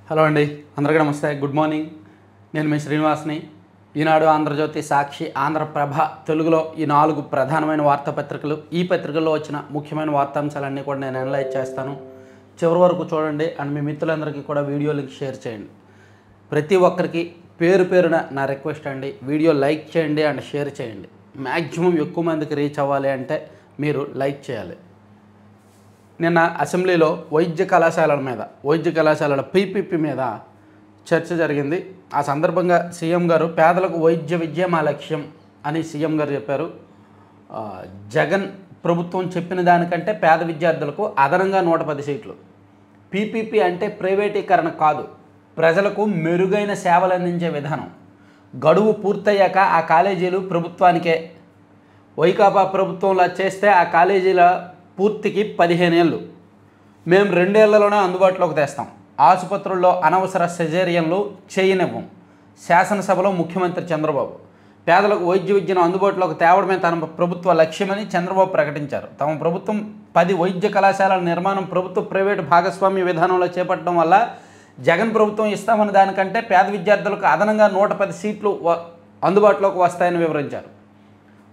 Hello అండి, అందరికీ నమస్తే. Good morning. నేను మీ శ్రీనివాస్ని. ఈనాడు, ఆంధ్రజ్యోతి, సాక్షి, ఆంధ్రప్రభ తెలుగులో ఈ 4 ప్రధానమైన వార్తాపత్రికలు, ఈ పత్రికల్లో వచ్చిన ముఖ్యమైన వార్తాంశాలన్నీ కూడా నేను అనలైజ్ చేస్తాను. చివరి వరకు చూడండి అండ్ మీ మిత్రులందరికీ కూడా వీడియో లింక్ షేర్ చేయండి. ప్రతి ఒక్కరికి పేరు పేరున నా రిక్వెస్ట్ అండి, వీడియో లైక్ చేయండి అండ్ షేర్ చేయండి. మ్యాక్సిమం ఎక్కువ మందికి రీచ్ అవ్వాలి అంటే మీరు లైక్ చేయాలి. నిన్న అసెంబ్లీలో వైద్య కళాశాలల పీపీపీ మీద చర్చ జరిగింది. ఆ సందర్భంగా సీఎం గారు పేదలకు వైద్య విద్య మా లక్ష్యం అని సీఎం గారు చెప్పారు. జగన్ ప్రభుత్వం చెప్పిన దానికంటే పేద విద్యార్థులకు అదనంగా 110 సీట్లు. పీపీపీ అంటే ప్రైవేటీకరణ కాదు, ప్రజలకు మెరుగైన సేవలు అందించే విధానం. గడువు పూర్తయ్యాక ఆ కాలేజీలు ప్రభుత్వానికే. వైకాపా ప్రభుత్వంలో చేస్తే ఆ కాలేజీల పూర్తికి 15 ఏళ్ళు. మేము 2 ఏళ్లలోనే అందుబాటులోకి తెస్తాం. ఆసుపత్రుల్లో అనవసర సెజేరియన్లు చేయనివ్వం. శాసనసభలో ముఖ్యమంత్రి చంద్రబాబు పేదలకు వైద్య విద్యను అందుబాటులోకి తేవడమే తన ప్రభుత్వ లక్ష్యమని చంద్రబాబు ప్రకటించారు. తమ ప్రభుత్వం 10 వైద్య కళాశాలల నిర్మాణం ప్రభుత్వ ప్రైవేటు భాగస్వామ్య విధానంలో చేపట్టడం వల్ల జగన్ ప్రభుత్వం ఇస్తామన్న దానికంటే పేద విద్యార్థులకు అదనంగా 110 సీట్లు అందుబాటులోకి వస్తాయని వివరించారు.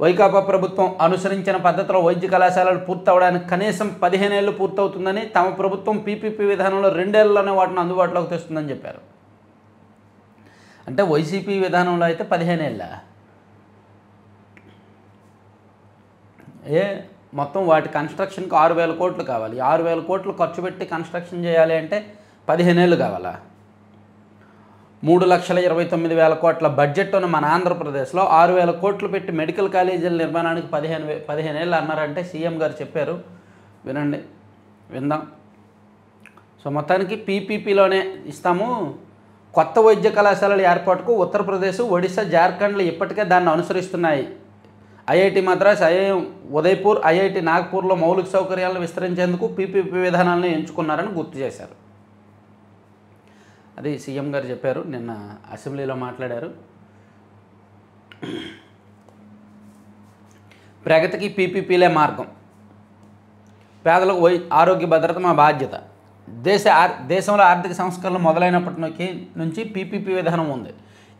వైకాపా ప్రభుత్వం అనుసరించిన పద్ధతిలో వైద్య కళాశాలలు పూర్తవడానికి కనీసం 15 ఏళ్ళు పూర్తవుతుందని, తమ ప్రభుత్వం పీపీపీ విధానంలో 2 ఏళ్లలోనే వాటిని అందుబాటులోకి తెస్తుందని చెప్పారు. అంటే వైసీపీ విధానంలో అయితే 15 ఏళ్ళ మొత్తం వాటి కన్స్ట్రక్షన్కి 6,000 కోట్లు కావాలి. 6,000 కోట్లు ఖర్చు పెట్టి కన్స్ట్రక్షన్ చేయాలి అంటే 15 ఏళ్ళు కావాలా? 3,29,000 కోట్ల బడ్జెట్ ఉన్న మన ఆంధ్రప్రదేశ్లో 6,000 కోట్లు పెట్టి మెడికల్ కాలేజీల నిర్మాణానికి 15 ఏళ్ళు అన్నారంటే సీఎం గారు చెప్పారు. విందాం. సో మొత్తానికి పీపీపీలోనే ఇస్తాము. కొత్త వైద్య కళాశాలల ఏర్పాటుకు ఉత్తరప్రదేశ్, ఒడిశా, జార్ఖండ్లు ఇప్పటికే దాన్ని అనుసరిస్తున్నాయి. IIT Madras, IIM Udaipur, IIT నాగ్పూర్లో మౌలిక సౌకర్యాలను విస్తరించేందుకు పీపీపీ విధానాలను ఎంచుకున్నారని గుర్తు చేశారు. అది సీఎం గారు చెప్పారు, నిన్న అసెంబ్లీలో మాట్లాడారు. ప్రగతికి పీపీపీలే మార్గం. పేదలకు ఆరోగ్య భద్రత మా బాధ్యత. దేశంలో ఆర్థిక సంస్కరణలు మొదలైనప్పటి నుంచి పీపీపీ విధానం ఉంది.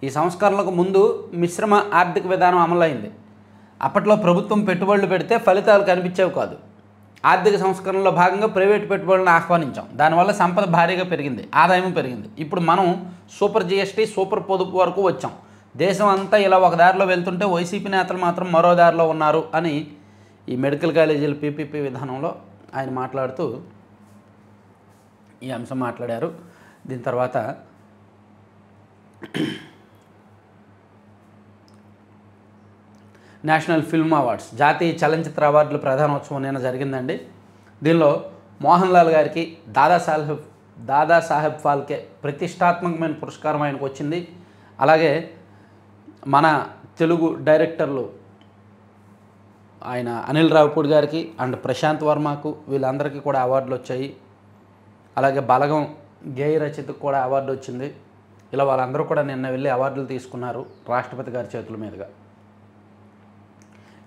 ఈ సంస్కరణలకు ముందు మిశ్రమ ఆర్థిక విధానం అమలైంది. అప్పట్లో ప్రభుత్వం పెట్టుబడులు పెడితే ఫలితాలు కనిపించేవి కాదు. ఆర్థిక సంస్కరణలో భాగంగా ప్రైవేటు పెట్టుబడులను ఆహ్వానించాం. దానివల్ల సంపద భారీగా పెరిగింది, ఆదాయం పెరిగింది. ఇప్పుడు మనం సూపర్ జీఎస్టీ, సూపర్ పొదుపు వరకు వచ్చాం. దేశం అంతా ఇలా ఒక దారిలో వెళ్తుంటే వైసీపీ నేతలు మాత్రం మరో దారిలో ఉన్నారు అని ఈ మెడికల్ కాలేజీల పీపీపీ విధానంలో ఆయన మాట్లాడుతూ ఈ అంశం మాట్లాడారు. దీని తర్వాత నేషనల్ ఫిల్మ్ అవార్డ్స్, జాతీయ చలనచిత్ర అవార్డుల ప్రధానోత్సవం నిన్న జరిగిందండి. దీనిలో మోహన్ లాల్ గారికి దాదాసాహెబ్ ఫాల్కే ప్రతిష్టాత్మకమైన పురస్కారం ఆయనకు వచ్చింది. అలాగే మన తెలుగు డైరెక్టర్లు ఆయన అనిల్ రావిపూడి గారికి అండ్ ప్రశాంత్ వర్మకు వీళ్ళందరికీ కూడా అవార్డులు వచ్చాయి. అలాగే బలగం గేయ రచయితకు కూడా అవార్డు వచ్చింది. ఇలా వాళ్ళందరూ కూడా నిన్న వెళ్ళి అవార్డులు తీసుకున్నారు రాష్ట్రపతి గారి చేతుల మీదుగా.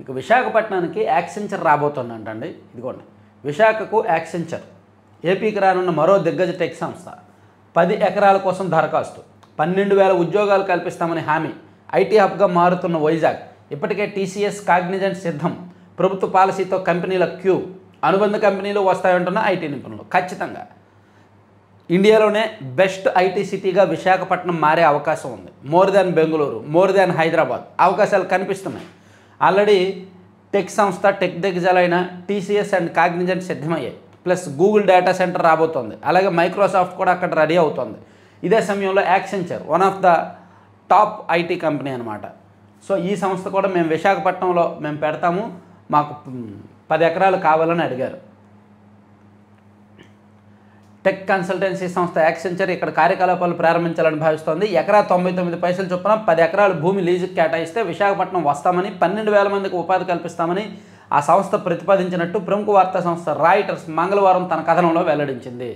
ఇక విశాఖపట్నానికి యాక్సెంచర్ రాబోతుందంటండి. ఇదిగోండి, విశాఖకు యాక్సెంచర్. ఏపీకి రానున్న మరో దిగ్గజ టెక్ సంస్థ. 10 ఎకరాల కోసం దరఖాస్తు. 12,000 ఉద్యోగాలు కల్పిస్తామని హామీ. ఐటీ హబ్గా మారుతున్న వైజాగ్. ఇప్పటికే టీసీఎస్, కాగ్నిజెంట్ సిద్ధం. ప్రభుత్వ పాలసీతో కంపెనీల క్యూ. అనుబంధ కంపెనీలు వస్తాయంటున్న ఐటీ నిపుణులు. ఖచ్చితంగా ఇండియాలోనే బెస్ట్ ఐటీ సిటీగా విశాఖపట్నం మారే అవకాశం ఉంది. More than Bengaluru, more than Hyderabad అవకాశాలు కనిపిస్తున్నాయి. ఆల్రెడీ టెక్ సంస్థ, టెక్ దిగ్గజాలైన టీసీఎస్ అండ్ కాగ్నిజెంట్ సిద్ధమయ్యాయి. ప్లస్ గూగుల్ డేటా సెంటర్ రాబోతోంది. అలాగే మైక్రోసాఫ్ట్ కూడా అక్కడ రెడీ అవుతోంది. ఇదే సమయంలో Accenture one of the top IT company అనమాట. సో ఈ సంస్థ కూడా మేము విశాఖపట్నంలో మేము పెడతాము, మాకు 10 ఎకరాలు కావాలని అడిగారు. టెక్ కన్సల్టెన్సీ సంస్థ యాక్సెంచర్ ఇక్కడ కార్యకలాపాలు ప్రారంభించాలని భావిస్తోంది. ఎకరా 99 పైసలు చొప్పున 10 ఎకరాలు భూమి లీజుకు కేటాయిస్తే విశాఖపట్నం వస్తామని, 12,000 మందికి ఉపాధి కల్పిస్తామని ఆ సంస్థ ప్రతిపాదించినట్టు ప్రముఖ వార్తా సంస్థ రాయిటర్స్ మంగళవారం తన కథనంలో వెల్లడించింది.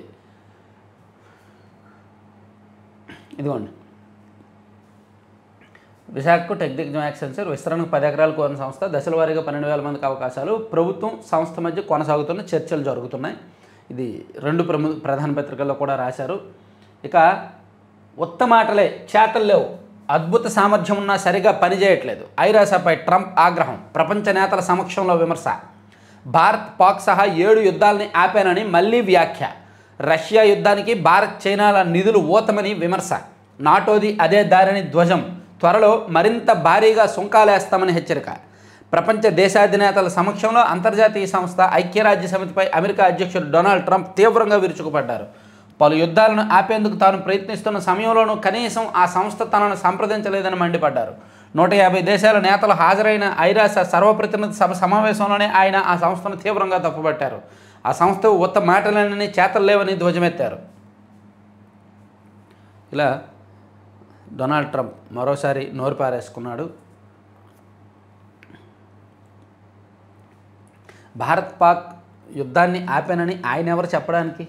ఇదిగోండి, విశాఖకు టెక్ దిగ్గజం యాక్సెంచర్ విస్తరణకు 10 ఎకరాలు కోరిన సంస్థ. దశల వారీగా 12,000 మందికి అవకాశాలు. ప్రభుత్వం సంస్థ మధ్య కొనసాగుతున్న చర్చలు జరుగుతున్నాయి. ఇది 2 ప్రధాన పత్రికల్లో కూడా రాశారు. ఇక ఉత్తమాటలే చేతలు లేవు, అద్భుత సామర్థ్యం ఉన్నా సరిగా పనిచేయట్లేదు, ఐరాసపై ట్రంప్ ఆగ్రహం, ప్రపంచ నేతల సమక్షంలో విమర్శ, భారత్ పాక్ సహా 7 యుద్ధాలని ఆపానని మళ్ళీ వ్యాఖ్య, రష్యా యుద్ధానికి భారత్ చైనాల నిధులు ఊతమని విమర్శ, నాటోది అదే దారిని ధ్వజం, త్వరలో మరింత భారీగా సుంకాలేస్తామని హెచ్చరిక, ప్రపంచ దేశాధినేతల సమక్షంలో అంతర్జాతీయ సంస్థ ఐక్యరాజ్య సమితిపై అమెరికా అధ్యక్షుడు డొనాల్డ్ ట్రంప్ తీవ్రంగా విరుచుకుపడ్డారు. పలు యుద్ధాలను ఆపేందుకు తాను ప్రయత్నిస్తున్న సమయంలోనూ కనీసం ఆ సంస్థ తనను సంప్రదించలేదని మండిపడ్డారు. 150 దేశాల నేతలు హాజరైన ఐరాస సర్వప్రతినిధి సభ సమావేశంలోనే ఆయన ఆ సంస్థను తీవ్రంగా తప్పుపట్టారు. ఆ సంస్థ ఉత్త మాటలన్నీ చేతలు లేవని ధ్వజమెత్తారు. ఇలా డొనాల్డ్ ట్రంప్ మరోసారి నోరు పారేసుకున్నాడు. భారత్ పాక్ యుద్ధాన్ని ఆపానని ఆయన ఎవరు చెప్పడానికి?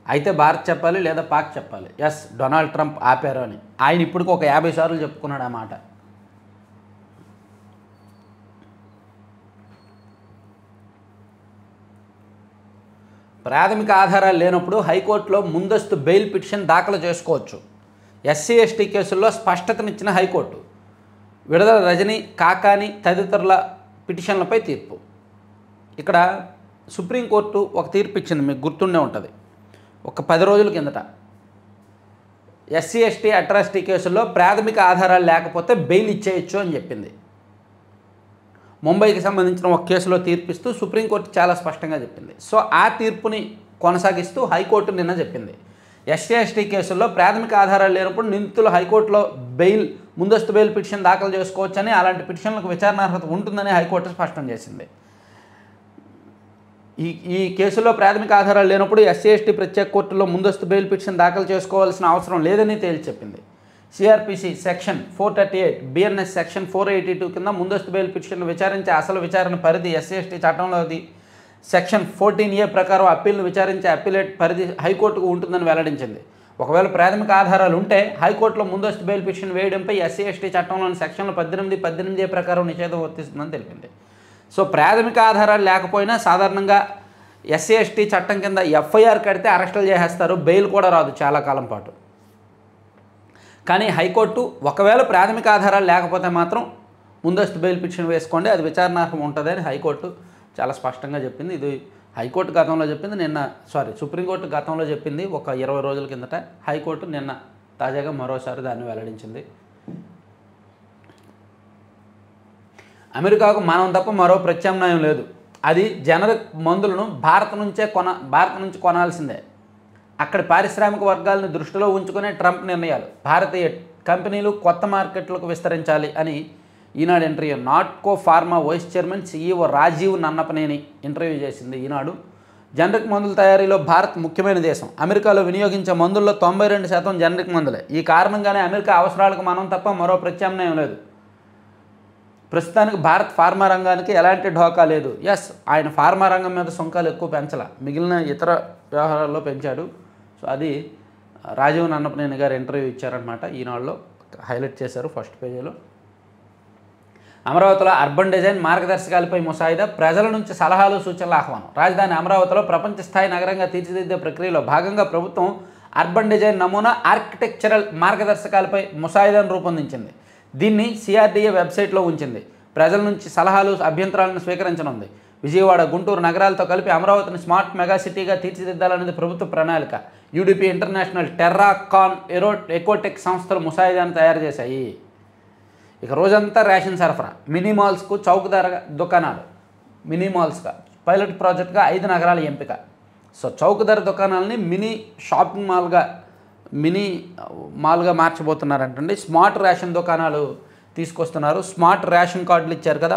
అయితే భారత్ చెప్పాలి లేదా పాక్ చెప్పాలి. ఎస్, డొనాల్డ్ ట్రంప్ ఆపారు అని ఆయన ఇప్పటికి ఒక 50 సార్లు చెప్పుకున్నాడు ఆ మాట. ప్రాథమిక ఆధారాలు లేనప్పుడు హైకోర్టులో ముందస్తు బెయిల్ పిటిషన్ దాఖలు చేసుకోవచ్చు. ఎస్సీ ఎస్టీ కేసుల్లో స్పష్టతనిచ్చిన హైకోర్టు. విడుదల రజనీ, కాకాని తదితరుల పిటిషన్లపై తీర్పు. ఇక్కడ సుప్రీంకోర్టు ఒక తీర్పు ఇచ్చింది, మీకు గుర్తుండే ఉంటుంది. ఒక 10 రోజుల కిందట ఎస్సీ ఎస్టీ అట్రాసిటీ కేసుల్లో ప్రాథమిక ఆధారాలు లేకపోతే బెయిల్ ఇచ్చేయచ్చు అని చెప్పింది. ముంబైకి సంబంధించిన ఒక కేసులో తీర్పిస్తూ సుప్రీంకోర్టు చాలా స్పష్టంగా చెప్పింది. సో ఆ తీర్పుని కొనసాగిస్తూ హైకోర్టు నిన్న చెప్పింది, ఎస్సీ ఎస్టీ కేసుల్లో ప్రాథమిక ఆధారాలు లేనప్పుడు నిందితులు హైకోర్టులో ముందస్తు బెయిల్ పిటిషన్ దాఖలు చేసుకోవచ్చని, అలాంటి పిటిషన్లకు విచారణార్హత ఉంటుందని హైకోర్టు స్పష్టం చేసింది. ఈ కేసులో ప్రాథమిక ఆధారాలు లేనప్పుడు ఎస్సీ ఎస్టీ ప్రత్యేక కోర్టులో ముందస్తు బెయిల్ పిటిషన్ దాఖలు చేసుకోవాల్సిన అవసరం లేదని తేల్చి చెప్పింది. సిఆర్పిసి సెక్షన్ 438, బిఎన్ఎస్ సెక్షన్ 482 కింద ముందస్తు బెయిల్ పిటిషన్ను విచారించే అసలు విచారణ పరిధి ఎస్సీ ఎస్టీ చట్టంలోది సెక్షన్ 14A ప్రకారం అప్పీల్ను విచారించే అప్పీలేట్ పరిధి హైకోర్టుకు ఉంటుందని వెల్లడించింది. ఒకవేళ ప్రాథమిక ఆధారాలు ఉంటే హైకోర్టులో ముందస్తు బెయిల్ పిటిషన్ వేయడంపై ఎస్సీ ఎస్టీ చట్టంలోని సెక్షన్లు 18, 18A ప్రకారం నిషేధం వర్తిస్తుందని తెలిపింది. సో ప్రాథమిక ఆధారాలు లేకపోయినా సాధారణంగా ఎస్సీ ఎస్టీ చట్టం కింద ఎఫ్ఐఆర్ కడితే అరెస్టులు చేసేస్తారు, బెయిల్ కూడా రాదు చాలా కాలం పాటు. కానీ హైకోర్టు ఒకవేళ ప్రాథమిక ఆధారాలు లేకపోతే మాత్రం ముందస్తు బెయిల్ పిటిషన్ వేసుకోండి, అది విచారణార్హం ఉంటుంది అని హైకోర్టు చాలా స్పష్టంగా చెప్పింది. ఇది హైకోర్టు గతంలో చెప్పింది, సుప్రీంకోర్టు గతంలో చెప్పింది ఒక 20 రోజుల కిందట. హైకోర్టు నిన్న తాజాగా మరోసారి దాన్ని వెల్లడించింది. అమెరికాకు మనం తప్ప మరో ప్రత్యామ్నాయం లేదు, అది జనరిక్ మందులను భారత్ నుంచి కొనాల్సిందే. అక్కడి పారిశ్రామిక వర్గాలను దృష్టిలో ఉంచుకునే ట్రంప్ నిర్ణయాలు. భారతీయ కంపెనీలు కొత్త మార్కెట్లకు విస్తరించాలి అని Eenadu interview. Natco pharma vice chairman CEO Rajeev Nannapaneni interview చేసింది ఈనాడు. జనరిక్ మందుల తయారీలో భారత్ ముఖ్యమైన దేశం. అమెరికాలో వినియోగించే మందుల్లో 92% జనరిక్ మందులే. ఈ కారణంగానే అమెరికా అవసరాలకు మనం తప్ప మరో ప్రత్యామ్నాయం లేదు. ప్రస్తుతానికి భారత్ ఫార్మా రంగానికి ఎలాంటి ఢోకా లేదు. ఎస్, ఆయన ఫార్మా రంగం మీద సుంకాలు ఎక్కువ పెంచాల, మిగిలిన ఇతర వ్యవహారాల్లో పెంచాడు. సో అది రాజీవ్ నన్నపనేని గారు ఇంటర్వ్యూ ఇచ్చారనమాట, ఈనాడులో హైలైట్ చేశారు ఫస్ట్ పేజీలో. అమరావతిలో అర్బన్ డిజైన్ మార్గదర్శకాలపై ముసాయిదా, ప్రజల నుంచి సలహాలు సూచనల ఆహ్వానం. రాజధాని అమరావతిలో ప్రపంచ స్థాయి నగరంగా తీర్చిదిద్దే ప్రక్రియలో భాగంగా ప్రభుత్వం అర్బన్ డిజైన్ నమూనా ఆర్కిటెక్చరల్ మార్గదర్శకాలపై ముసాయిదాను రూపొందించింది. దీన్ని CRDA వెబ్సైట్లో ఉంచింది. ప్రజల నుంచి సలహాలు, అభ్యంతరాలను స్వీకరించనుంది. విజయవాడ, గుంటూరు నగరాలతో కలిపి అమరావతిని స్మార్ట్ మెగా సిటీగా తీర్చిదిద్దాలనేది ప్రభుత్వ ప్రణాళిక. UDP ఇంటర్నేషనల్, టెర్రాకాన్, ఎకోటెక్ సంస్థలు ముసాయిదాను తయారు చేశాయి. ఇక రోజంతా రేషన్ సరఫరా, మినీ మాల్స్కు చౌక ధర దుకాణాలు. మినీ మాల్స్గా పైలట్ ప్రాజెక్ట్గా 5 నగరాల ఎంపిక. సో చౌక ధర దుకాణాలని మినీ షాపింగ్ మాల్గా మార్చబోతున్నారంటండి. స్మార్ట్ రేషన్ దుకాణాలు తీసుకొస్తున్నారు. స్మార్ట్ రేషన్ కార్డులు ఇచ్చారు కదా,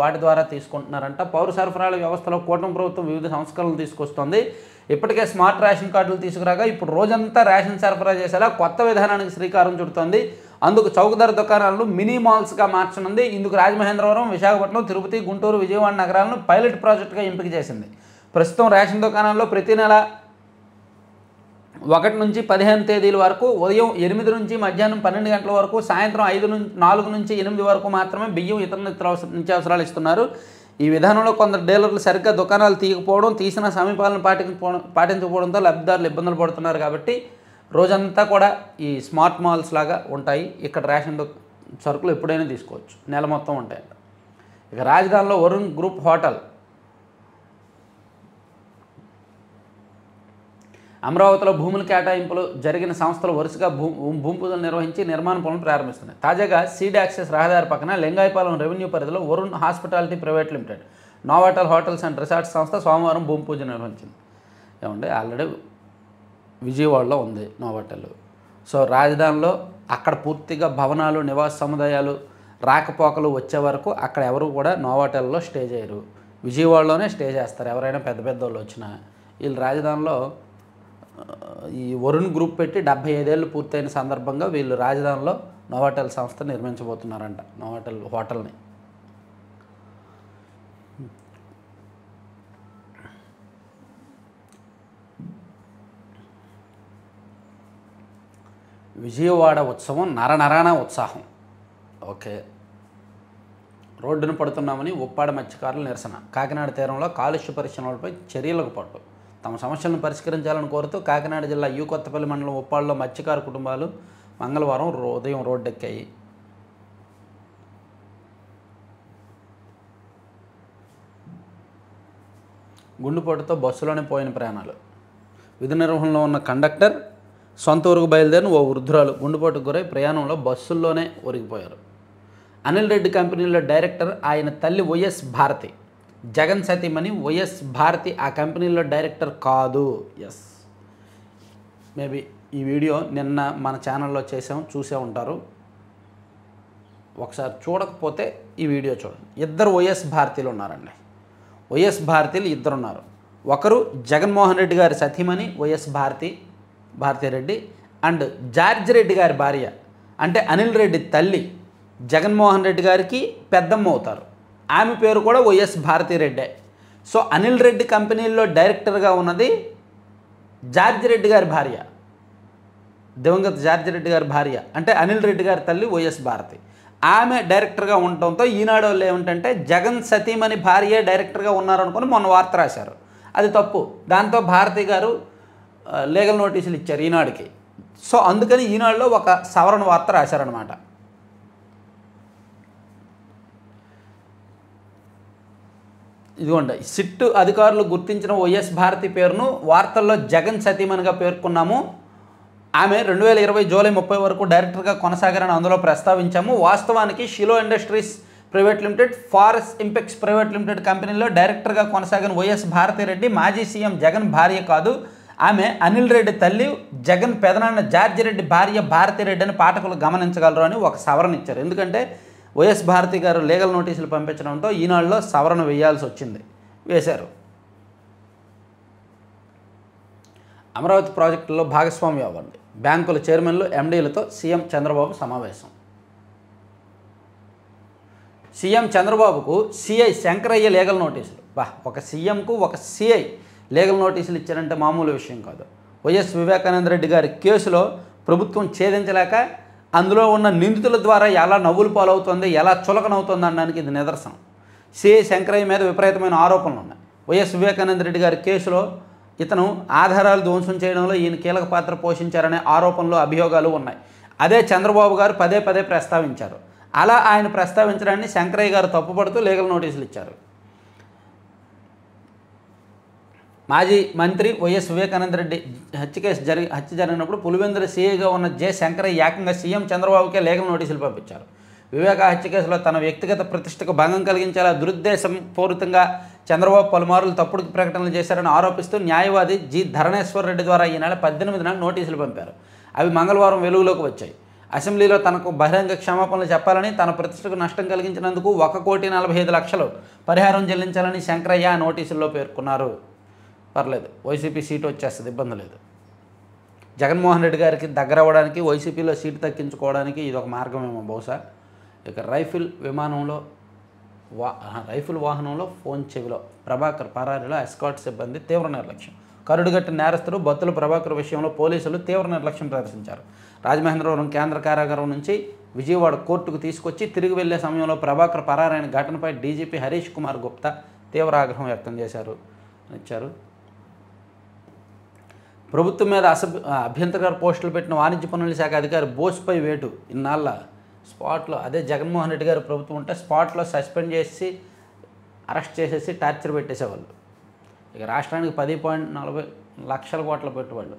వాటి ద్వారా తీసుకుంటున్నారంట. పౌర సరఫరాల వ్యవస్థలో కూటమి ప్రభుత్వం వివిధ సంస్కరణలు తీసుకొస్తుంది. ఇప్పటికే స్మార్ట్ రేషన్ కార్డులు తీసుకురాగా ఇప్పుడు రోజంతా రేషన్ సరఫరా చేసేలా కొత్త విధానానికి శ్రీకారం చుడుతోంది. అందుకు చౌక ధర దుకాణాలను మినీ మాల్స్గా మార్చనుంది. ఇందుకు రాజమహేంద్రవరం, విశాఖపట్నం, తిరుపతి, గుంటూరు, విజయవాడ నగరాలను పైలట్ ప్రాజెక్టుగా ఎంపిక చేసింది. ప్రస్తుతం రేషన్ దుకాణాల్లో ప్రతి నెల 1 నుంచి 15 తేదీల వరకు ఉదయం 8 నుంచి మధ్యాహ్నం 12 గంటల వరకు, సాయంత్రం 4 నుంచి 8 వరకు మాత్రమే బియ్యం, ఇతర నిత్యావసరాలు ఇస్తున్నారు. ఈ విధానంలో కొందరు డీలర్లు సరిగ్గా దుకాణాలు తీయకపోవడం, తీసిన సమీపాలను పాటించకపోవడంతో లబ్ధిదారులు ఇబ్బందులు పడుతున్నారు. కాబట్టి రోజంతా కూడా ఈ స్మార్ట్ మాల్స్ లాగా ఉంటాయి. ఇక్కడ రేషన్ సరుకులు ఎప్పుడైనా తీసుకోవచ్చు, నెల మొత్తం ఉంటాయి. ఇక రాజధానిలో వరుణ్ గ్రూప్ హోటల్, అమరావతిలో భూముల కేటాయింపులు జరిగిన సంస్థలు వరుసగా భూమి పూజలు నిర్వహించి నిర్మాణ పనులు ప్రారంభిస్తున్నాయి. తాజాగా సీడ్ యాక్సెస్ రహదారి పక్కన లింగాయపాలెం రెవెన్యూ పరిధిలో Varun hospitality private limited, Novotel hotels and resorts సంస్థ సోమవారం భూమి పూజ నిర్వహించింది. ఏమంటే ఆల్రెడీ విజయవాడలో ఉంది నోవాటల్. సో రాజధానిలో అక్కడ పూర్తిగా భవనాలు, నివాస సముదాయాలు, రాకపోకలు వచ్చే వరకు అక్కడ ఎవరు కూడా నోవాటల్లో స్టే చేయరు. విజయవాడలోనే స్టే చేస్తారు ఎవరైనా పెద్ద పెద్ద వాళ్ళు వచ్చినా. వీళ్ళు రాజధానిలో ఈ వరుణ్ గ్రూప్ పెట్టి 75 ఏళ్ళు పూర్తయిన సందర్భంగా వీళ్ళు రాజధానిలో నోవాటల్ సంస్థ నిర్మించబోతున్నారంట, నోవాటల్ హోటల్ని. విజయవాడ ఉత్సవం నరనరాన ఉత్సాహం. ఓకే, రోడ్డును పడుతున్నామని ఉప్పాడ మత్స్యకారుల నిరసన. కాకినాడ తీరంలో కాలుష్య పరిశ్రమలపై చర్యలకు పట్టు. తమ సమస్యలను పరిష్కరించాలని కోరుతూ కాకినాడ జిల్లా యు కొత్తపల్లి మండలం ఉప్పాడలో మత్స్యకారు కుటుంబాలు మంగళవారం ఉదయం రోడ్డెక్కాయి. గుండెపోటుతో బస్సులోనే పోయిన ప్రాణాలు. విధి నిర్వహణలో ఉన్న కండక్టర్ సొంత ఊరుకు బయలుదేరిన ఓ వృద్ధురాలు గుండెపోటుకు గురై ప్రయాణంలో బస్సుల్లోనే ఒరిగిపోయారు. అనిల్ రెడ్డి కంపెనీలో డైరెక్టర్ ఆయన తల్లి వైఎస్ భారతి. జగన్ సతీమణి వైఎస్ భారతి ఆ కంపెనీలో డైరెక్టర్ కాదు. ఎస్, మేబీ ఈ వీడియో నిన్న మన ఛానల్లో చూసే ఉంటారు. ఒకసారి చూడకపోతే ఈ వీడియో చూడండి. ఇద్దరు వైఎస్ భారతీలు ఉన్నారండి. వైఎస్ భారతీలు ఇద్దరున్నారు. ఒకరు జగన్మోహన్ రెడ్డి గారి సతీమణి YS Bharathi Reddy and George Reddy గారి భార్య అంటే అనిల్ రెడ్డి తల్లి జగన్మోహన్ రెడ్డి గారికి పెద్దమ్మ అవుతారు. ఆమె పేరు కూడా వైఎస్ భారతిరెడ్డే. సో అనిల్ రెడ్డి కంపెనీల్లో డైరెక్టర్గా ఉన్నది జార్జ్ రెడ్డి గారి భార్య, దివంగత జార్జ్ రెడ్డి గారి భార్య అంటే అనిల్ రెడ్డి గారి తల్లి వైఎస్ భారతి. ఆమె డైరెక్టర్గా ఉండటంతో ఈనాడు వాళ్ళు ఏమిటంటే జగన్ సతీమణి భార్య డైరెక్టర్గా ఉన్నారనుకుని మొన్న వార్త రాశారు. అది తప్పు. దాంతో భారతి గారు లీగల్ నోటీసులు ఇచ్చారు ఈనాడుకి. సో అందుకని ఈనాడులో ఒక సవరణ వార్త రాశారనమాట. ఇదిగోండి, సిట్ అధికారులు గుర్తించిన వైఎస్ భారతి పేరును వార్తల్లో జగన్ సతీమణిగా పేర్కొన్నాము. ఆమె 2020 జూలై 30 వరకు డైరెక్టర్గా కొనసాగారని అందులో ప్రస్తావించాము. వాస్తవానికి Shilo industries private limited, Fares impex private limited కంపెనీలో డైరెక్టర్గా కొనసాగిన వైఎస్ భారతిరెడ్డి మాజీ సీఎం జగన్ భార్య కాదు. ఆమె అనిల్ రెడ్డి తల్లి, జగన్ పెదనాన్న జార్జి రెడ్డి భార్య భారతిరెడ్డి అని పాఠకులు గమనించగలరు అని ఒక సవరణ ఇచ్చారు. ఎందుకంటే వైఎస్ భారతి గారు లీగల్ నోటీసులు పంపించడంతో ఈనాడులో సవరణ వేయాల్సి వచ్చింది, వేశారు. అమరావతి ప్రాజెక్టులో భాగస్వామ్యం అవ్వండి. బ్యాంకుల చైర్మన్లు, ఎండీలతో సీఎం చంద్రబాబు సమావేశం. సీఎం చంద్రబాబుకు సిఐ శంకరయ్య లీగల్ నోటీసులు. ఒక సీఎంకు ఒక సిఐ లీగల్ నోటీసులు ఇచ్చారంటే మామూలు విషయం కాదు. వైఎస్ వివేకానంద రెడ్డి గారి కేసులో ప్రభుత్వం ఛేదించలేక అందులో ఉన్న నిందితుల ద్వారా ఎలా నవ్వులు పాలవుతుంది, ఎలా చులకనవుతుంది అనడానికి ఇది నిదర్శనం. సిఐ శంకరయ్య మీద విపరీతమైన ఆరోపణలు ఉన్నాయి. వైఎస్ వివేకానంద రెడ్డి గారి కేసులో ఇతను ఆధారాలు ధ్వంసం చేయడంలో ఈయన కీలక పాత్ర పోషించారనే ఆరోపణలు, అభియోగాలు ఉన్నాయి. అదే చంద్రబాబు గారు పదే పదే ప్రస్తావించారు. అలా ఆయన ప్రస్తావించడాన్ని శంకరయ్య గారు తప్పుపడుతూ లీగల్ నోటీసులు ఇచ్చారు. మాజీ మంత్రి వైఎస్ వివేకానంద రెడ్డి హత్య జరిగినప్పుడు పులివెందుల సీఐగా ఉన్న జె శంకరయ్య ఏకంగా సీఎం చంద్రబాబుకే లీగల్ నోటీసులు పంపించారు. వివేక హత్య కేసులో తన వ్యక్తిగత ప్రతిష్టకు భంగం కలిగించేలా దురుద్దేశం పూరితంగా చంద్రబాబు పలుమార్లు తప్పుడు ప్రకటనలు చేశారని ఆరోపిస్తూ న్యాయవాది జి ధరణేశ్వర్ రెడ్డి ద్వారా ఈ నెల 18న నోటీసులు పంపారు. అవి మంగళవారం వెలుగులోకి వచ్చాయి. అసెంబ్లీలో తనకు బహిరంగ క్షమాపణలు చెప్పాలని, తన ప్రతిష్టకు నష్టం కలిగించినందుకు 1,45,00,000 పరిహారం చెల్లించాలని శంకరయ్య ఆ నోటీసుల్లో పేర్కొన్నారు. పర్లేదు, వైసీపీ సీటు వచ్చేస్తుంది, ఇబ్బంది లేదు. జగన్మోహన్ రెడ్డి గారికి దగ్గర అవ్వడానికి, వైసీపీలో సీటు తగ్గించుకోవడానికి ఇది ఒక మార్గమేమో బహుశా. ఇక రైఫిల్ వాహనంలో ఫోన్ చెవిలో ప్రభాకర్ పరారీలో ఎస్కాట్ సిబ్బంది తీవ్ర నిర్లక్ష్యం. కరుడుగట్టిన నేరస్తుడు బత్తుల ప్రభాకర్ విషయంలో పోలీసులు తీవ్ర నిర్లక్ష్యం ప్రదర్శించారు. రాజమహేంద్రవరం కేంద్ర కారాగారం నుంచి విజయవాడ కోర్టుకు తీసుకొచ్చి తిరిగి వెళ్లే సమయంలో ప్రభాకర్ పరారైన ఘటనపై డీజీపీ హరీష్ కుమార్ గుప్తా తీవ్ర ఆగ్రహం వ్యక్తం చేశారు. ప్రభుత్వం మీద అభ్యంతరకర పోస్టులు పెట్టిన వాణిజ్య పన్నుల శాఖ అధికారి బోస్పై వేటు ఇన్నాళ్ళ స్పాట్లో, అదే జగన్మోహన్ రెడ్డి గారి ప్రభుత్వం ఉంటే స్పాట్లో సస్పెండ్ చేసి అరెస్ట్ చేసేసి టార్చర్ పెట్టేసేవాళ్ళు. ఇక రాష్ట్రానికి 10.40 లక్షల కోట్ల పెట్టుబడులు,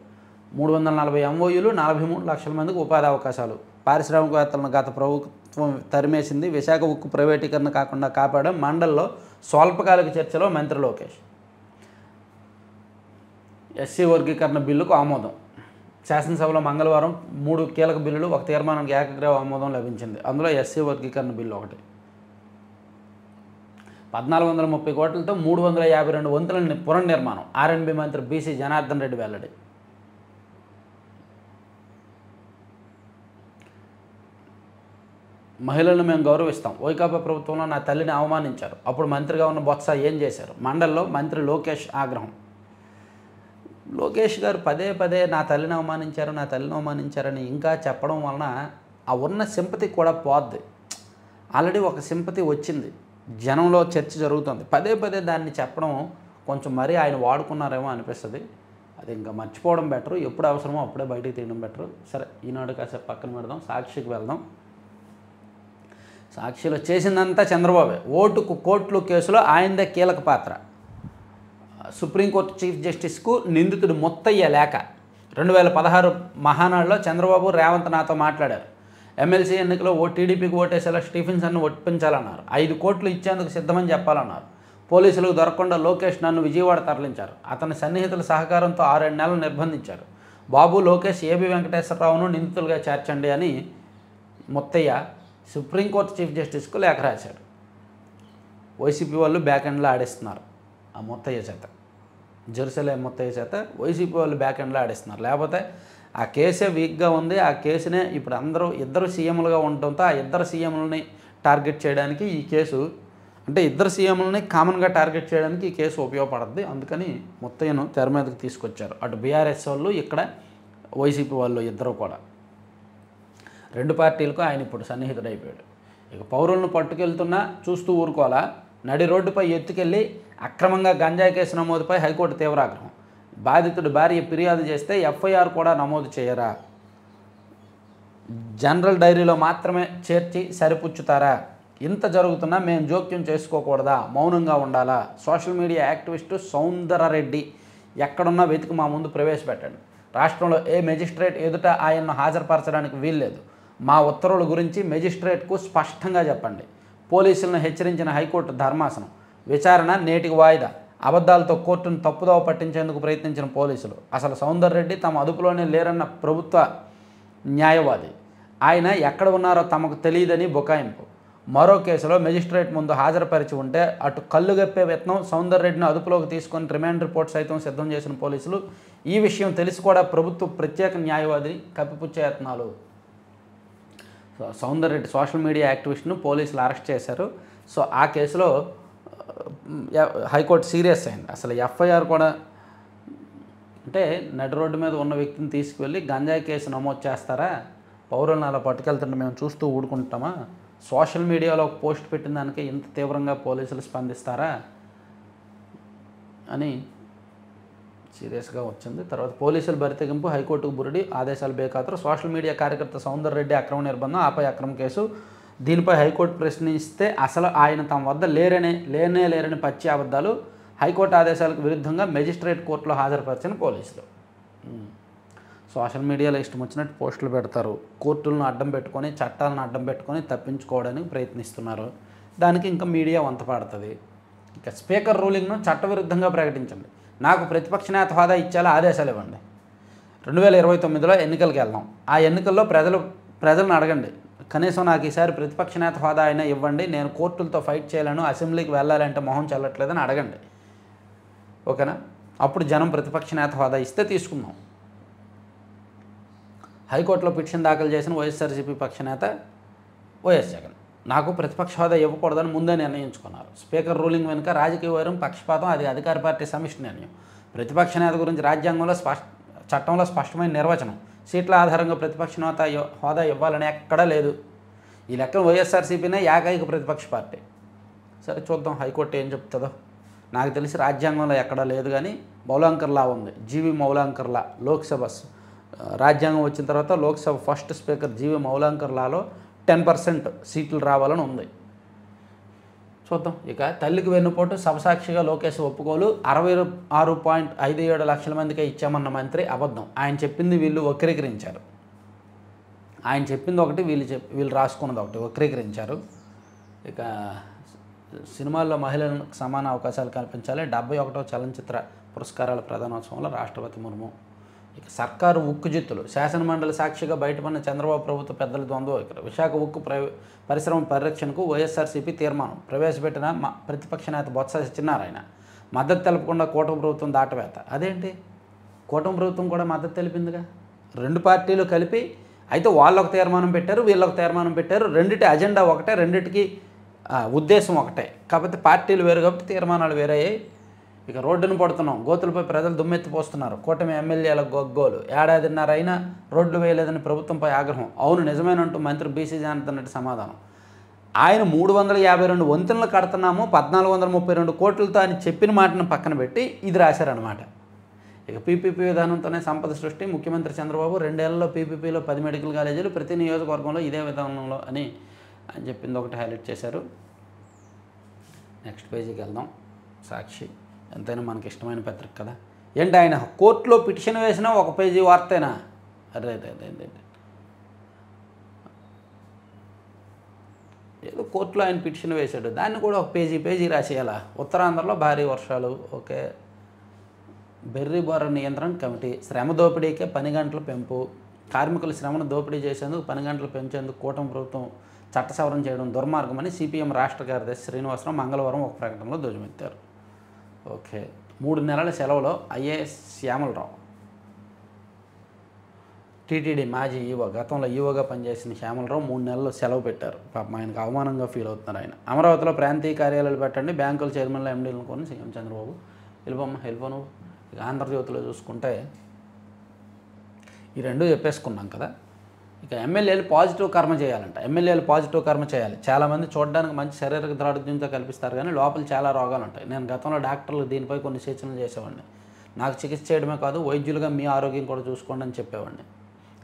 340 MOUలు, 43 లక్షల మందికి ఉపాధి అవకాశాలు. పారిశ్రామికవేత్తలను గత ప్రభుత్వం తరిమేసింది. విశాఖ ఉక్కు ప్రైవేటీకరణ కాకుండా కాపాడడం మండలిలో స్వల్పకాలిక చర్చలో మంత్రి లోకేష్. ఎస్సీ వర్గీకరణ బిల్లుకు ఆమోదం. శాసనసభలో మంగళవారం 3 కీలక బిల్లులు, ఒక తీర్మానానికి ఏకగ్రీవ ఆమోదం లభించింది. అందులో ఎస్సీ వర్గీకరణ బిల్లు ఒకటి. 1430 కోట్లతో 352 వంతుల పునర్నిర్మాణం. ఆర్ఎండ్బి మంత్రి బీసీ జనార్దన్ రెడ్డి వెల్లడి. మహిళలను మేము గౌరవిస్తాం. వైకాపా ప్రభుత్వంలో నా తల్లిని అవమానించారు. అప్పుడు మంత్రిగా ఉన్న బొత్స ఏం చేశారు? మండలిలో మంత్రి లోకేష్ ఆగ్రహం. లోకేష్ గారు పదే పదే నా తల్లిని అవమానించారని ఇంకా చెప్పడం వలన ఆ ఉన్న సింపతి కూడా పోద్ది. ఆల్రెడీ ఒక సింపతి వచ్చింది, జనంలో చర్చ జరుగుతుంది. పదే పదే దాన్ని చెప్పడం కొంచెం మరీ ఆయన వాడుకున్నారేమో అనిపిస్తుంది. అది ఇంకా మర్చిపోవడం బెటరు. ఎప్పుడు అవసరమో అప్పుడే బయటికి తీయడం బెటరు. సరే, ఈనాడు కాసేపు పక్కన పెడదాం, సాక్షికి వెళ్దాం. సాక్షిలో చేసిందంతా చంద్రబాబే. ఓటుకు కోట్లు కేసులో ఆయనదే కీలక పాత్ర. సుప్రీంకోర్టు చీఫ్ జస్టిస్కు నిందితుడు ముత్తయ్య లేఖ. 2016 మహానాడులో చంద్రబాబు, రేవంత్ నాతో మాట్లాడారు. ఎమ్మెల్సీ ఎన్నికలో టీడీపీకి ఓటేసేలా స్టీఫెన్సన్ను ఒప్పించాలన్నారు. 5 కోట్లు ఇచ్చేందుకు సిద్ధమని చెప్పాలన్నారు. పోలీసులకు దొరకకుండా లోకేష్ నన్ను విజయవాడ తరలించారు. అతని సన్నిహితుల సహకారంతో 6-7 నెలలు నిర్బంధించారు. బాబు, లోకేష్, ఏబి వెంకటేశ్వరరావును నిందితులుగా చేర్చండి అని ముత్తయ్య సుప్రీంకోర్టు చీఫ్ జస్టిస్కు లేఖ రాశాడు. వైసీపీ వాళ్ళు బ్యాక్ ఎండ్లో ఆడిస్తున్నారు ఆ ముత్తయ్య చేత, జెరూసలేం ముత్తయ్య చేత వైసీపీ వాళ్ళు బ్యాక్ ఎండ్లో ఆడిస్తున్నారు. లేకపోతే ఆ కేసే వీక్గా ఉంది. ఆ కేసునే ఇప్పుడు ఇద్దరు సీఎంలుగా ఉండటంతో ఆ ఇద్దరు సీఎంలని టార్గెట్ చేయడానికి ఈ కేసు, అంటే ఇద్దరు సీఎంలని కామన్గా టార్గెట్ చేయడానికి ఈ కేసు ఉపయోగపడుతుంది. అందుకని ముత్తయ్యను తెర మీదకి తీసుకొచ్చారు. అటు బీఆర్ఎస్ వాళ్ళు, ఇక్కడ వైసీపీ వాళ్ళు ఇద్దరు కూడా. 2 పార్టీలకు ఆయన ఇప్పుడు సన్నిహితుడు అయిపోయాడు. ఇక పౌరులను పట్టుకెళ్తున్నా చూస్తూ ఊరుకోవాలా? నడి రోడ్డుపై ఎత్తుకెళ్ళి అక్రమంగా గంజాయి కేసు నమోదుపై హైకోర్టు తీవ్రాగ్రహం. బాధితుడు భార్య ఫిర్యాదు చేస్తే ఎఫ్ఐఆర్ కూడా నమోదు చేయరా? జనరల్ డైరీలో మాత్రమే చేర్చి సరిపుచ్చుతారా? ఇంత జరుగుతున్నా మేము జోక్యం చేసుకోకూడదా? మౌనంగా ఉండాలా? సోషల్ మీడియా యాక్టివిస్టు సౌందరరెడ్డి ఎక్కడున్నా వెతికి మా ముందు ప్రవేశపెట్టండి. రాష్ట్రంలో ఏ మెజిస్ట్రేట్ ఎదుట ఆయన్ను హాజరుపరచడానికి వీల్లేదు. మా ఉత్తర్వుల గురించి మెజిస్ట్రేట్కు స్పష్టంగా చెప్పండి. పోలీసులను హెచ్చరించిన హైకోర్టు ధర్మాసనం. విచారణ నేటికి వాయిదా. అబద్ధాలతో కోర్టును తప్పుదోవ పట్టించేందుకు ప్రయత్నించిన పోలీసులు. అసలు సౌందర్రెడ్డి తమ అదుపులోనే లేరన్న ప్రభుత్వ న్యాయవాది. ఆయన ఎక్కడ ఉన్నారో తమకు తెలియదని బుకాయింపు. మరో కేసులో మెజిస్ట్రేట్ ముందు హాజరుపరిచి ఉంటే అటు కళ్ళుగప్పే యత్నం, సౌందర్రెడ్డిని అదుపులోకి తీసుకొని రిమాండ్ రిపోర్ట్ సైతం సిద్ధం చేసిన పోలీసులు. ఈ విషయం తెలిసి కూడా ప్రభుత్వ ప్రత్యేక న్యాయవాదిని కప్పిపుచ్చే యత్నాలు. సౌందర్రెడ్డి సోషల్ మీడియా యాక్టివిస్ట్ను పోలీసులు అరెస్ట్ చేశారు. సో ఆ కేసులో హైకోర్టు సీరియస్ అయింది. అసలు ఎఫ్ఐఆర్ కూడా, అంటే నడి రోడ్డు మీద ఉన్న వ్యక్తిని తీసుకువెళ్ళి గంజాయి కేసు నమోదు చేస్తారా? పౌరులను అలా పట్టుకెళ్తుంటే మేము చూస్తూ ఊడుకుంటామా? సోషల్ మీడియాలో ఒక పోస్ట్ పెట్టిన దానికి ఇంత తీవ్రంగా పోలీసులు స్పందిస్తారా అని సీరియస్గా వచ్చింది. తర్వాత పోలీసుల బరితెగింపు, హైకోర్టుకు బురిడి, ఆదేశాలు బేఖాతరు. సోషల్ మీడియా కార్యకర్త సౌందర్రెడ్డి అక్రమ నిర్బంధం, ఆపై అక్రమ కేసు. దీనిపై హైకోర్టు ప్రశ్నిస్తే అసలు ఆయన తమ వద్ద లేరని పచ్చి అబద్ధాలు. హైకోర్టు ఆదేశాలకు విరుద్ధంగా మెజిస్ట్రేట్ కోర్టులో హాజరుపరిచిన పోలీసులు. సోషల్ మీడియాలో ఇష్టం వచ్చినట్టు పోస్టులు పెడతారు. కోర్టులను అడ్డం పెట్టుకొని, చట్టాలను అడ్డం పెట్టుకొని తప్పించుకోవడానికి ప్రయత్నిస్తున్నారు. దానికి ఇంకా మీడియా వంత పాడుతుంది. ఇక స్పీకర్ రూలింగ్ను చట్టవిరుద్ధంగా ప్రకటించండి. నాకు ప్రతిపక్ష నేత హోదా ఇచ్చేలా ఆదేశాలు ఇవ్వండి. 2029లో ఎన్నికలకు వెళ్దాం. ఆ ఎన్నికల్లో ప్రజలను అడగండి, కనీసం నాకు ఈసారి ప్రతిపక్ష నేత హోదా అయినా ఇవ్వండి, నేను కోర్టులతో ఫైట్ చేయలేను, అసెంబ్లీకి వెళ్ళాలంటే మొహం చెల్లట్లేదని అడగండి. ఓకేనా? అప్పుడు జనం ప్రతిపక్ష నేత హోదా ఇస్తే తీసుకుందాం. హైకోర్టులో పిటిషన్ దాఖలు చేసిన వైఎస్ఆర్సీపీ పక్ష నేత వైఎస్ జగన్ నాకు ప్రతిపక్ష హోదా ఇవ్వకూడదని ముందే నిర్ణయించుకున్నారు. స్పీకర్ రూలింగ్ వెనుక రాజకీయ వైరం, పక్షపాతం, అది అధికార పార్టీ సమిష్టి నిర్ణయం. ప్రతిపక్ష నేత గురించి రాజ్యాంగంలో చట్టంలో స్పష్టమైన నిర్వచనం. సీట్ల ఆధారంగా ప్రతిపక్ష నేత హోదా ఇవ్వాలని ఎక్కడా లేదు. ఈ లెక్కన వైఎస్ఆర్సీపీనే ఏకైక ప్రతిపక్ష పార్టీ. సరే చూద్దాం హైకోర్టు ఏం చెప్తుందో. నాకు తెలిసి రాజ్యాంగంలో ఎక్కడా లేదు, కానీ మౌలాంకర్ లా ఉంది. జీవి మౌలాంకర్ లా, లోక్సభ రాజ్యాంగం వచ్చిన తర్వాత లోక్సభ ఫస్ట్ స్పీకర్ జీవి మౌలాంకర్ లాలో 10% సీట్లు రావాలని ఉంది. చూద్దాం. ఇక తల్లికి వెన్నుపోటు సభసాక్షిగా లోకేష్ ఒప్పుకోలు. 66.57 లక్షల మందికే ఇచ్చామన్న మంత్రి అబద్ధం. ఆయన చెప్పింది వీళ్ళు వక్రీకరించారు. ఆయన చెప్పింది ఒకటి, వీళ్ళు రాసుకున్నది ఒకటి, వక్రీకరించారు. ఇక సినిమాల్లో మహిళలకు సమాన అవకాశాలు కల్పించాలి. 71వ చలనచిత్ర పురస్కారాల ప్రధానోత్సవంలో రాష్ట్రపతి ముర్ము. ఇక సర్కారు ఉక్కు జిత్తులు. శాసనమండలి సాక్షిగా బయటపడిన చంద్రబాబు ప్రభుత్వ పెద్దల ద్వంద్వ వైఖరి. విశాఖ ఉక్కు పరిశ్రమ పరిరక్షణకు వైఎస్ఆర్సీపీ తీర్మానం ప్రవేశపెట్టిన ప్రతిపక్ష నేత బొత్స సత్యనారాయణ. మద్దతు తెలపకుండా కూటమి ప్రభుత్వం దాటవేత. అదేంటి, కూటమి ప్రభుత్వం కూడా మద్దతు తెలిపిందిగా. రెండు పార్టీలు కలిపి అయితే వాళ్ళొక తీర్మానం పెట్టారు, వీళ్ళొక తీర్మానం పెట్టారు. రెండిటి అజెండా ఒకటే, రెండిటికి ఉద్దేశం ఒకటే. కాకపోతే పార్టీలు వేరు కాబట్టి తీర్మానాలు వేరయ్యాయి. ఇక రోడ్డును పడుతున్నాం, గోతులపై ప్రజలు దుమ్మెత్తిపోస్తున్నారు. కూటమి ఎమ్మెల్యేల గొగ్గోలు. ఏడాదిన్నర అయినా రోడ్లు వేయలేదని ప్రభుత్వంపై ఆగ్రహం. అవును నిజమేనంటూ మంత్రి బీసీ జనార్దన్ రెడ్డి సమాధానం. ఆయన 352 వంతెనలు కడుతున్నాము 1432 కోట్లతో అని చెప్పిన మాటను పక్కన పెట్టి ఇది రాశారనమాట. ఇక పీపీపీ విధానంతోనే సంపద సృష్టి. ముఖ్యమంత్రి చంద్రబాబు 2 ఏళ్లలో పీపీపీలో 10 మెడికల్ కాలేజీలు, ప్రతి నియోజకవర్గంలో ఇదే విధానంలో అని చెప్పింది ఒకటి హైలైట్ చేశారు. నెక్స్ట్ పేజీకి వెళ్దాం. సాక్షి ఎంతైనా మనకి ఇష్టమైన పత్రిక కదా. ఏంటి ఆయన కోర్టులో పిటిషన్ వేసినా ఒక పేజీ వార్తేనా? అరే ఏదో కోర్టులో ఆయన పిటిషన్ వేశాడు, దాన్ని కూడా ఒక పేజీ రాసేయాలా? ఉత్తరాంధ్రలో భారీ వర్షాలు. ఓకే. బెర్రీ బోర నియంత్రణ కమిటీ. శ్రమ దోపిడీకే పని గంటల పెంపు. కార్మికుల శ్రమను దోపిడీ చేసేందుకు పని గంటలు పెంచేందుకు కూటమి ప్రభుత్వం చట్ట సవరణ చేయడం దుర్మార్గమని సిపిఎం రాష్ట్ర కార్యదర్శి శ్రీనివాసరావు మంగళవారం ఒక ప్రకటనలో ధ్వజమెత్తారు. ఓకే. 3 నెలల సెలవులో ఐఏఎస్ శ్యామలరావు, టీటీడీ మాజీ ఈవో, గతంలో ఈవోగా పనిచేసిన శ్యామలరావు 3 నెలలు సెలవు పెట్టారు. పాపం ఆయనకు అవమానంగా ఫీల్ అవుతున్నారు ఆయన. అమరావతిలో ప్రాంతీయ కార్యాలయాలు పెట్టండి, బ్యాంకుల చైర్మన్లు ఎండీలను కొని సీఎం చంద్రబాబు. వెళ్ళిపోను. ఇక ఆంధ్రజ్యోతిలో చూసుకుంటే ఈ రెండు చెప్పేసుకున్నాం కదా. ఇక ఎమ్మెల్యేలు పాజిటివ్ కర్మ చేయాలంట. ఎమ్మెల్యేలు పాజిటివ్ కర్మ చేయాలి. చాలామంది చూడడానికి మంచి శారీరక దారుఢ్యంతో కల్పిస్తారు, కానీ లోపల చాలా రోగాలు ఉంటాయి. నేను గతంలో డాక్టర్లు దీనిపై కొన్ని సూచనలు చేసేవాడిని. నాకు చికిత్స చేయడమే కాదు, వైద్యులుగా మీ ఆరోగ్యం కూడా చూసుకోండి అని చెప్పేవాడిని.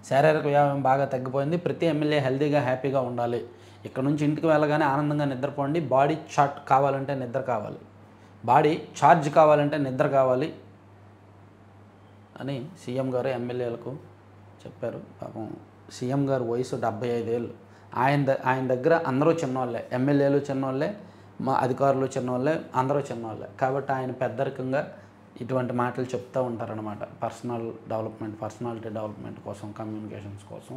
శారీరక వ్యాయామం బాగా తగ్గిపోయింది. ప్రతి ఎమ్మెల్యే హెల్తీగా హ్యాపీగా ఉండాలి. ఇక్కడ నుంచి ఇంటికి వెళ్ళగానే ఆనందంగా నిద్రపోండి. బాడీ చార్ట్ కావాలంటే నిద్ర కావాలి, బాడీ ఛార్జ్ కావాలంటే నిద్ర కావాలి అని సీఎం గారు ఎమ్మెల్యేలకు చెప్పారు. పాపం సీఎం గారు వయసు 75 ఏళ్ళు. ఆయన దగ్గర అందరూ చిన్నవాళ్ళే, ఎమ్మెల్యేలు చిన్నవాళ్ళే, మా అధికారులు చిన్నవాళ్ళే, అందరూ చిన్నవాళ్ళే. కాబట్టి ఆయన పెద్దరికంగా ఇటువంటి మాటలు చెప్తూ ఉంటారనమాట. పర్సనాలిటీ డెవలప్మెంట్ కోసం, కమ్యూనికేషన్స్ కోసం,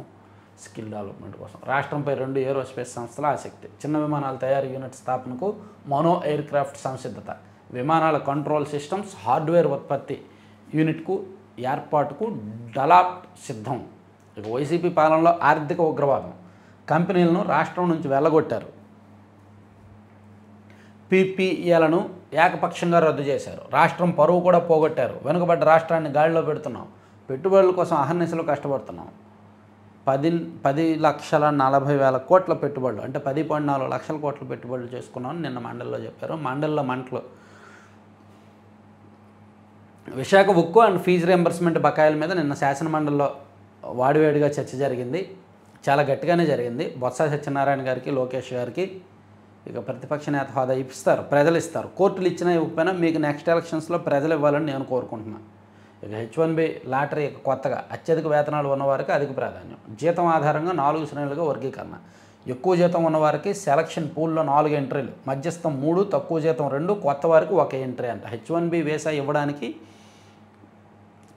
స్కిల్ డెవలప్మెంట్ కోసం. రాష్ట్రంపై 2 ఏరోస్పేస్ సంస్థల ఆసక్తి. చిన్న విమానాల తయారీ యూనిట్ స్థాపనకు మోనో ఎయిర్ క్రాఫ్ట్ సంసిద్ధత. విమానాల కంట్రోల్ సిస్టమ్స్ హార్డ్వేర్ ఉత్పత్తి యూనిట్కు ఏర్పాటుకు డలాప్ట్ సిద్ధం. ఇక వైసీపీ పాలనలో ఆర్థిక ఉగ్రవాదం. కంపెనీలను రాష్ట్రం నుంచి వెళ్ళగొట్టారు. పీపీఏలను ఏకపక్షంగా రద్దు చేశారు. రాష్ట్రం పరువు కూడా పోగొట్టారు. వెనుకబడ్డ రాష్ట్రాన్ని గాడిలో పెడుతున్నాం. పెట్టుబడుల కోసం అహర్నిశలు కష్టపడుతున్నాం. 10,40,000 కోట్ల పెట్టుబడులు, అంటే 10.4 లక్షల కోట్ల పెట్టుబడులు చేసుకున్నామని నిన్న మండలిలో చెప్పారు. మండలిలో మంటలు. విశాఖ ఉక్కు అండ్ ఫీజు రియంబర్స్మెంట్ బకాయిల మీద నిన్న శాసనమండలిలో వాడివేడిగా చర్చ జరిగింది. చాలా గట్టిగానే జరిగింది. బొత్స సత్యనారాయణ గారికి, లోకేష్ గారికి ఇక ప్రతిపక్ష నేత హోదా ఇస్తారు, ప్రజలు ఇస్తారు. కోర్టులు ఇచ్చినా ఇవ్వకపోయినా మీకు నెక్స్ట్ ఎలక్షన్స్లో ప్రజలు ఇవ్వాలని నేను కోరుకుంటున్నాను. ఇక H1B లాటరీ కొత్తగా అత్యధిక వేతనాలు ఉన్నవారికి అధిక ప్రాధాన్యం. జీతం ఆధారంగా 4 శ్రేణులుగా వర్గీకరణ. ఎక్కువ జీతం ఉన్నవారికి సెలక్షన్ పూల్లో 4 ఎంట్రీలు, మధ్యస్థం 3, తక్కువ జీతం 2, కొత్త వారికి 1 ఎంట్రీ అంట. H1B వీసా ఇవ్వడానికి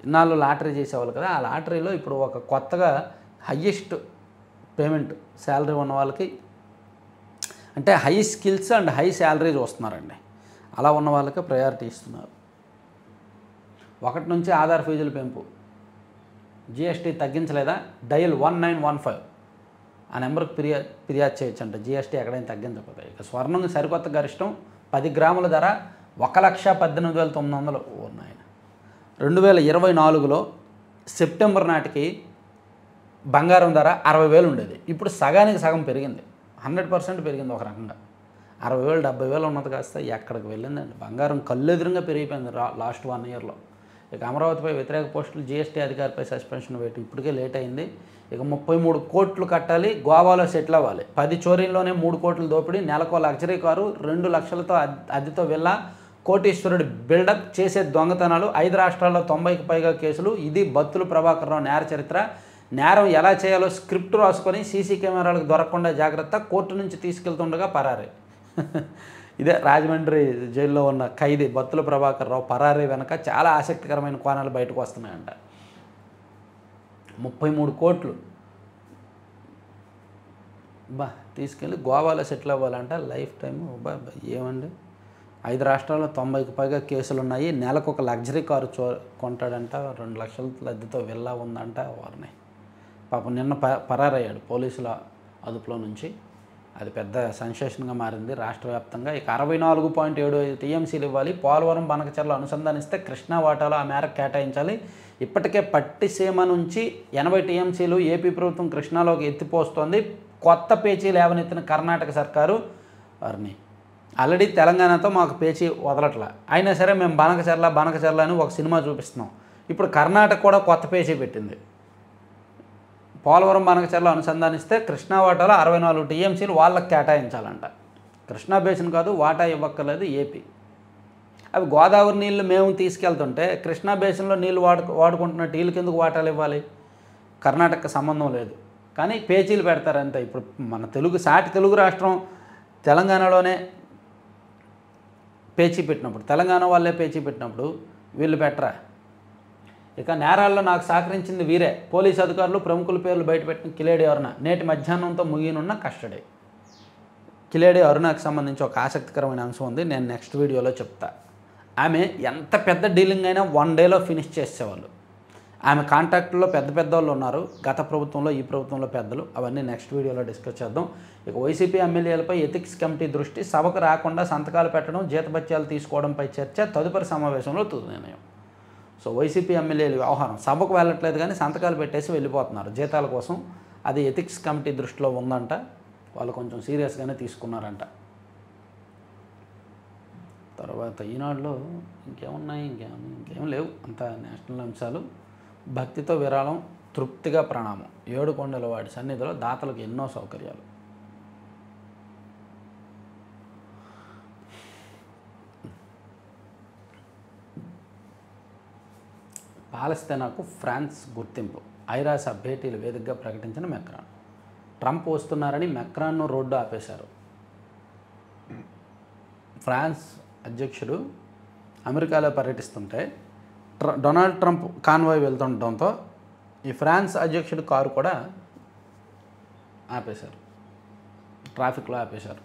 ఇన్నాళ్ళు లాటరీ చేసేవాళ్ళు కదా, ఆ లాటరీలో ఇప్పుడు ఒక కొత్తగా హయ్యెస్ట్ పేమెంట్ శాలరీ ఉన్న వాళ్ళకి, అంటే high skills and high salary చూస్తున్నారండి. అలా ఉన్న వాళ్ళకి ప్రయారిటీ ఇస్తున్నారు. 1 నుంచి ఆధార్ ఫీజుల పెంపు. జిఎస్టీ తగ్గించలేదా? డయల్ 1915 ఆ నెంబర్కి ఫిర్యాదు చేయొచ్చు అంట, జిఎస్టీ ఎక్కడైనా తగ్గించకపోతే. ఇక స్వర్ణం సరికొత్త గరిష్టం 10 గ్రాముల ధర 1,18,900 ఉన్నాయి. 2024లో సెప్టెంబర్ నాటికి బంగారం ధర 60,000 ఉండేది. ఇప్పుడు సగానికి సగం పెరిగింది. 100% పెరిగింది ఒక రకంగా. 60,000 70,000 ఉన్నది కాస్త ఎక్కడికి వెళ్ళిందండి. బంగారం కళ్ళు ఎదురుగా పెరిగిపోయింది లాస్ట్ 1 ఇయర్లో. ఇక అమరావతిపై వ్యతిరేక పోస్టులు, జీఎస్టీ అధికారిపై సస్పెన్షన్ వేటు ఇప్పటికే లేట్ అయింది. ఇక 33 కోట్లు కట్టాలి, గోవాలో సెటిల్ అవ్వాలి. 10 చోరీల్లోనే 3 కోట్లు దోపిడీ, నెలకో లగ్జరీ కారు, 2 లక్షలతో అద్దెతో వెళ్ళా, కోటీశ్వరుడు బిల్డప్, చేసే దొంగతనాలు, 5 రాష్ట్రాల్లో 90కి పైగా కేసులు. ఇది బత్తుల ప్రభాకర్ రావు నేర చరిత్ర. నేరం ఎలా చేయాలో స్క్రిప్ట్ రాసుకొని సీసీ కెమెరాలకు దొరకకుండా జాగ్రత్త, కోర్టు నుంచి తీసుకెళ్తుండగా పరారే. ఇదే రాజమండ్రి జైల్లో ఉన్న ఖైదీ బత్తుల ప్రభాకర్ రావు పరారీ వెనక చాలా ఆసక్తికరమైన కోణాలు బయటకు వస్తున్నాయంట. 33 కోట్లు తీసుకెళ్ళి గోవాలో సెటిల్ అవ్వాలంట, లైఫ్ టైం. ఏమండి, 5 రాష్ట్రాల్లో 90కి పైగా కేసులు ఉన్నాయి. నెలకు ఒక లగ్జరీ కారు కొంటాడంట, 2 లక్షల అద్దెతో విల్లా ఉందంట. వారిని పాపం నిన్న పరారయ్యాడు పోలీసుల అదుపులో నుంచి. అది పెద్ద సెన్సేషన్గా మారింది రాష్ట్ర వ్యాప్తంగా. ఇక 64.75 టీఎంసీలు ఇవ్వాలి, పోలవరం బనకచెర్ల అనుసంధానిస్తే కృష్ణా వాటాలో ఆ మేరకు కేటాయించాలి. ఇప్పటికే పట్టిసీమ నుంచి 80 టీఎంసీలు ఏపీ ప్రభుత్వం కృష్ణాలోకి ఎత్తిపోస్తోంది. కొత్త పేచీ లేవనెత్తిన కర్ణాటక సర్కారు. వారిని ఆల్రెడీ తెలంగాణతో మాకు పేచీ వదలట్లా, అయినా సరే మేము బనకచెర్ల అని ఒక సినిమా చూపిస్తున్నాం. ఇప్పుడు కర్ణాటక కూడా కొత్త పేచీ పెట్టింది. పోలవరం బనకచెర్ల అనుసంధానిస్తే కృష్ణా వాటాలో 64 టీఎంసీలు వాళ్ళకి కేటాయించాలంట. కృష్ణా బేసిన్ కాదు, వాటా ఇవ్వక్కర్లేదు ఏపీ. అవి గోదావరి నీళ్లు మేము తీసుకెళ్తుంటే కృష్ణా బేసిన్లో నీళ్ళు వాడుకుంటున్న వీళ్ళకి ఎందుకు వాటాలు ఇవ్వాలి? కర్ణాటకకు సంబంధం లేదు, కానీ పేచీలు పెడతారంతే. ఇప్పుడు మన సాటి తెలుగు రాష్ట్రం తెలంగాణలోనే పేచీ పెట్టినప్పుడు, తెలంగాణ వాళ్ళే పేచీ పెట్టినప్పుడు వీళ్ళు పెట్టరా? ఇక నేరాల్లో నాకు సహకరించింది వీరే, పోలీసు అధికారులు ప్రముఖుల పేర్లు బయటపెట్టిన కిలేడి అరుణ నేటి మధ్యాహ్నంతో ముగియనున్న కస్టడీ. కిలేడి అరుణకు సంబంధించి ఒక ఆసక్తికరమైన అంశం ఉంది, నేను నెక్స్ట్ వీడియోలో చెప్తా. ఆమె ఎంత పెద్ద డీలింగ్ అయినా 1 డేలో ఫినిష్ చేసేవాళ్ళు. ఆమె కాంటాక్ట్లో పెద్ద వాళ్ళు ఉన్నారు, గత ప్రభుత్వంలో ఈ ప్రభుత్వంలో పెద్దలు. అవన్నీ నెక్స్ట్ వీడియోలో డిస్కస్ చేద్దాం. ఇక వైసీపీ ఎమ్మెల్యేలపై ఎథిక్స్ కమిటీ దృష్టి, సభకు రాకుండా సంతకాలు పెట్టడం, జీతభత్యాలు తీసుకోవడంపై చర్చ, తదుపరి సమావేశంలో తుది నిర్ణయం. సో వైసీపీ ఎమ్మెల్యేలు వ్యవహారం, సభకు వెళ్ళట్లేదు కానీ సంతకాలు పెట్టేసి వెళ్ళిపోతున్నారు జీతాల కోసం. అది ఎథిక్స్ కమిటీ దృష్టిలో ఉందంట, వాళ్ళు కొంచెం సీరియస్గానే తీసుకున్నారంట. తర్వాత ఈనాడులో ఇంకేమున్నాయి, ఇంకేం లేవు, అంతా నేషనల్ అంశాలు. భక్తితో విరాళం, తృప్తిగా ప్రణామం, 7 కొండల వాడి సన్నిధిలో దాతలకు ఎన్నో సౌకర్యాలు. పాలస్తీనాకు ఫ్రాన్స్ గుర్తింపు, ఐరాస భేటీలు వేదికగా ప్రకటించిన మెక్రాన్. ట్రంప్ వస్తున్నారని మెక్రాన్ను రోడ్డు ఆపేశారు. ఫ్రాన్స్ అధ్యక్షుడు అమెరికాలో పర్యటిస్తుంటే డొనాల్డ్ ట్రంప్ కాన్వాయ్ వెళ్తుండటంతో ఈ ఫ్రాన్స్ అధ్యక్షుడు కారు కూడా ఆపేశారు, ట్రాఫిక్లో ఆపేశారు.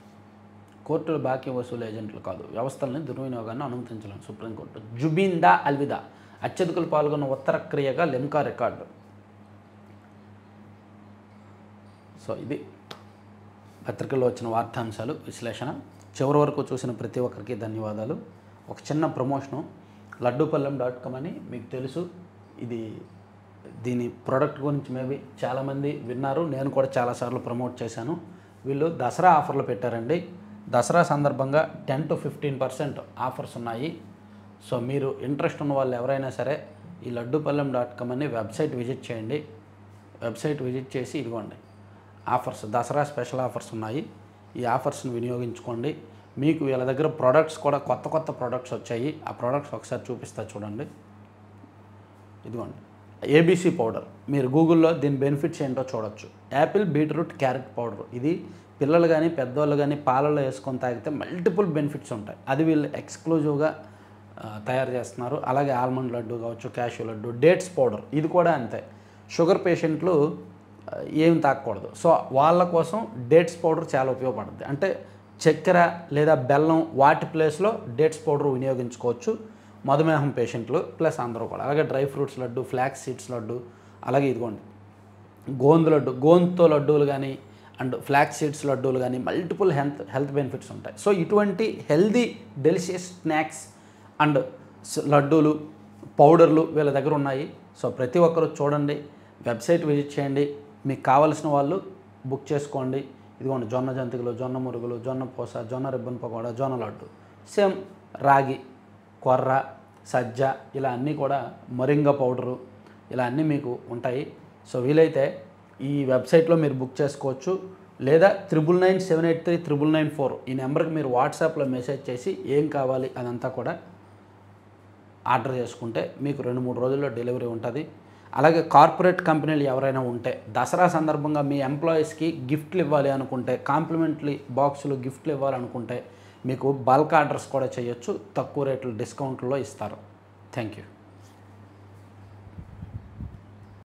కోర్టులు బాకీ వసూలు ఏజెంట్లు కాదు, వ్యవస్థలని దుర్వినియోగాన్ని అనుమతించలేము సుప్రీంకోర్టు. జుబిందా అల్విదా, అత్యధికులు పాల్గొన్న ఉత్తర క్రియగా లిమ్కా రికార్డు. సో ఇది పత్రికల్లో వచ్చిన వార్తాంశాలు విశ్లేషణ. చివరి వరకు చూసిన ప్రతి ఒక్కరికి ధన్యవాదాలు. ఒక చిన్న ప్రమోషను, లడ్డూపల్లెం.com అని మీకు తెలుసు, దీని ప్రోడక్ట్ గురించి మేబీ చాలామంది విన్నారు, నేను కూడా చాలాసార్లు ప్రమోట్ చేశాను. వీళ్ళు దసరా ఆఫర్లు పెట్టారండి. దసరా సందర్భంగా 10 to 15% ఆఫర్స్ ఉన్నాయి. సో మీరు ఇంట్రెస్ట్ ఉన్న వాళ్ళు ఎవరైనా సరే ఈ లడ్డూపల్లెం.com అని వెబ్సైట్ విజిట్ చేయండి. వెబ్సైట్ విజిట్ చేసి ఇదిగోండి ఆఫర్స్, దసరా స్పెషల్ ఆఫర్స్ ఉన్నాయి. ఈ ఆఫర్స్ని వినియోగించుకోండి. మీకు వీళ్ళ దగ్గర ప్రోడక్ట్స్ కూడా కొత్త ప్రోడక్ట్స్ వచ్చాయి. ఆ ప్రోడక్ట్స్ ఒకసారి చూపిస్తా చూడండి. ఇదిగోండి ఏబీసీ పౌడర్, మీరు గూగుల్లో దీని బెనిఫిట్స్ ఏంటో చూడొచ్చు. యాపిల్ బీట్రూట్ క్యారెట్ పౌడర్, ఇది పిల్లలు కానీ పెద్దవాళ్ళు కానీ పాలలో వేసుకొని తాగితే మల్టిపుల్ బెనిఫిట్స్ ఉంటాయి. అది వీళ్ళు ఎక్స్క్లూజివ్గా తయారు చేస్తున్నారు. అలాగే ఆల్మండ్ లడ్డు కావచ్చు, క్యాష్యూ లడ్డు. డేట్స్ పౌడర్, ఇది కూడా అంతే. షుగర్ పేషెంట్లు ఏం తాగకూడదు, సో వాళ్ళ కోసం డేట్స్ పౌడర్ చాలా ఉపయోగపడుతుంది. అంటే చక్కెర లేదా బెల్లం వాటి ప్లేస్లో డేట్స్ పౌడర్ వినియోగించుకోవచ్చు మధుమేహం పేషెంట్లు ప్లస్ అందరూ కూడా. అలాగే dry fruits laddu, flax seeds laddu, అలాగే ఇదిగోండి గోందు లడ్డు, గోందుతో లడ్డూలు కానీ అండ్ ఫ్లాక్స్ సీడ్స్ లడ్డూలు కానీ మల్టిపుల్ హెల్త్ బెనిఫిట్స్ ఉంటాయి. సో ఇటువంటి హెల్దీ డెలిషియస్ స్నాక్స్ అండ్ లడ్డూలు, పౌడర్లు వీళ్ళ దగ్గర ఉన్నాయి. సో ప్రతి ఒక్కరు చూడండి, వెబ్సైట్ విజిట్ చేయండి, మీకు కావాల్సిన వాళ్ళు బుక్ చేసుకోండి. ఇదిగోండి జొన్న జంతికలు, జొన్న మురుగులు, జొన్న పూస, జొన్న రిబ్బన్ పకోడా, జొన్న లడ్డు, సేమ్ రాగి, కొర్ర, సజ్జ ఇలా అన్నీ కూడా మొరింగా పౌడరు ఇలా అన్నీ మీకు ఉంటాయి. సో వీలైతే ఈ వెబ్సైట్లో మీరు బుక్ చేసుకోవచ్చు. లేదా 9997839994 ఈ నెంబర్కి మీరు వాట్సాప్లో మెసేజ్ చేసి ఏం కావాలి అదంతా కూడా ఆర్డర్ చేసుకుంటే మీకు 2-3 రోజుల్లో డెలివరీ ఉంటుంది. అలాగే కార్పొరేట్ కంపెనీలు ఎవరైనా ఉంటే దసరా సందర్భంగా మీ ఎంప్లాయీస్కి గిఫ్ట్లు ఇవ్వాలి అనుకుంటే, కాంప్లిమెంటరీ బాక్సులు గిఫ్ట్లు ఇవ్వాలనుకుంటే మీకు బల్క్ ఆర్డర్స్ కూడా చేయొచ్చు. తక్కువ రేట్లు డిస్కౌంట్లో ఇస్తారు. Thank you.